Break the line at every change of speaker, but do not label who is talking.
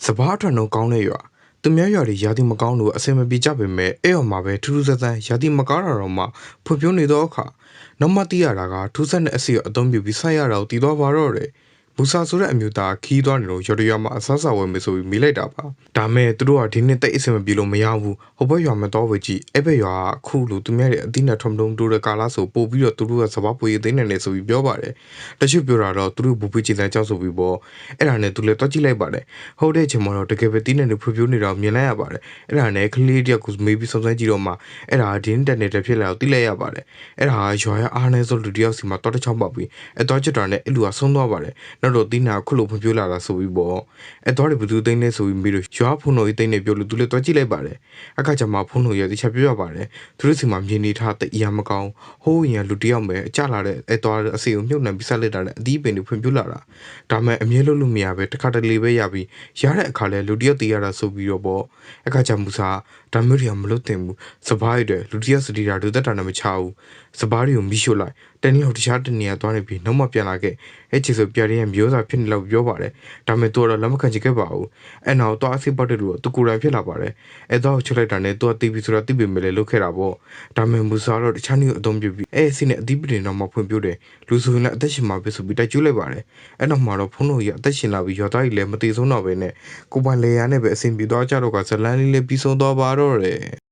စဘာအထွန်းကောင်းတဲ့ရွာသူများရွာတွေရာသီမကောင်းလို့အစင်မပြေကြပေမဲ့အဲ့ရော်မှာပဲထူးထူးဆန်းဆန်းရာသီမကောင်းတာတော့မှဖွံ့ဖြိုးနေတော့အခါနောက်မှသိရတာကထူးဆန်းတဲ့အစီအသုံးပြုပြီးဆက်ရတာကိုတည်သွားပါတော့တယ်ဘူဆာဆိုတဲ့အမျိုးသားခီးသွားနေလို့ရွာတရွာမှာအဆဆဝယ်မယ်ဆိုပြီးမိလိုက်တာပါဒါမဲ့သူတို့ကဒီနေ့တိတ်အစင်မပြေလို့မရဘူးဟိုဘက်ရွာမှာတော့ဝေကြည့်အဲ့ဘက်ရွာကခုလိုသူများရဲ့အသီးနဲ့ထုံထုံတိုးတဲ့ကာလာဆိုပို့ပြီးတော့သူတို့ကစဘာပွေသိနေတယ်ဆိုပြီးပြောပါတယ်တချို့ပြောတာတော့သူတို့ဘူပွေးချင်တဲ့ကြောက်ဆိုပြီးပေါ့အဲ့ဒါနဲ့သူလည်းတွက်ကြည့်လိုက်ပါတယ်ဟုတ်တဲ့အချိန်မှာတော့တကယ်ပဲတင်းနဲ့ဖွံ့ဖြိုးနေတာမြင်လိုက်ရပါတယ်အဲ့ဒါနဲ့ကလေးတယောက်ကိုမေးပြီးစုံစမ်းကြည့်တော့မှအဲ့ဒါဒင်းတက်နေတဲ့ဖြစ်လာတော့သိလိုက်ရပါတယ်အဲ့ဒါရွာရဲ့အားနည်းဆုံးလူတယောက်စီမှာတော့တစ်ချောင်းပေါက်ပြီးအဲ့တော့ချစ်တာနဲ့အဲ့လူကဆုံးသွားပါတယ်နောက်တော့တင်းနာခုလိုဖွံ့ဖြိုးလာတာဆိုပြီးပေါ့အဲ့တော့ဒီဘသူသိနေဆိုပြီးမေးလို့ရွာဖုန်းတော်ကြီးသိနေပြောလို့သူလည်းတွက်ကြည့်လိုက်ပါတယ်အခါကျမှဖုန်းတော်ရဲ့တခြားပြောရပါတယ်သူတို့စီမှာမြင်နေထားတဲ့အရာမကောင်းဟိုးရင်လူတယောက်ပဲအကြလာတဲ့အဲ့တော့အစီကိုမြုပ်နှံပြီးဆက်လက်တာနဲ့အသီးပင်တွေဖွံ့ဖြိုးလာတာဒါမဲ့အမြဲလို့မရပဲတစ်ခါတလေပဲရပြီးရတဲ့အခါလဲလူတယောက်တည်ရတာဆိုပြီးတော့ပေါ့အခါကျမူစာဒါမျိုးတွေကမလို့တင်ဘူးစပားရတဲ့လူတယောက်စတီတာလူသက်တာနဲ့မချဘူးစပားတွေကိုမိရှို့လိုက်တနည်းဟုတ်တခြားတနေရာသွားနေပြီးနောက်မှပြန်လာခဲ့အဲ့ချစ်ဆိုပြရတဲ့မျိုးစာဖြစ်နေလို့ပြောပါတယ်ဒါမဲ့သူကတော့လက်မခံချင်ခဲ့ပါဘူးအဲ့နောက်တော့အစိပတ်တဲ့လူကသူကိုယ်တိုင်ဖြစ်လာပါတယ်အဲ့တော့ချွတ်လိုက်တာနဲ့သူကတီးပြီးဆိုတော့တီးပေမဲ့လည်းလုတ်ခဲ့တာပေါ့ဒါမဲ့မူစာတော့တခြားနေကိုအသုံးပြုပြီးအဲ့အစီနဲ့အသီးပင်တော့မှဖွံ့ဖြိုးတယ်လူဆိုရင်လည်းအသက်ရှင်မှာပဲဆိုပြီးတိုက်ကျူးလိုက်ပါတယ်အဲ့နောက်မှာတော့ဖုန်းတော်ကြီးအသက်ရှင်လာပြီးရွာသားကြီးလည်းမတည်ဆုံးတော့ပဲနဲ့ကိုပိုင်လေယာနဲ့ပဲအဆင်ပြေသွားကြတော့ကဇလန်းလေးလေးပြီးဆုံးသွားပါတော့တယ်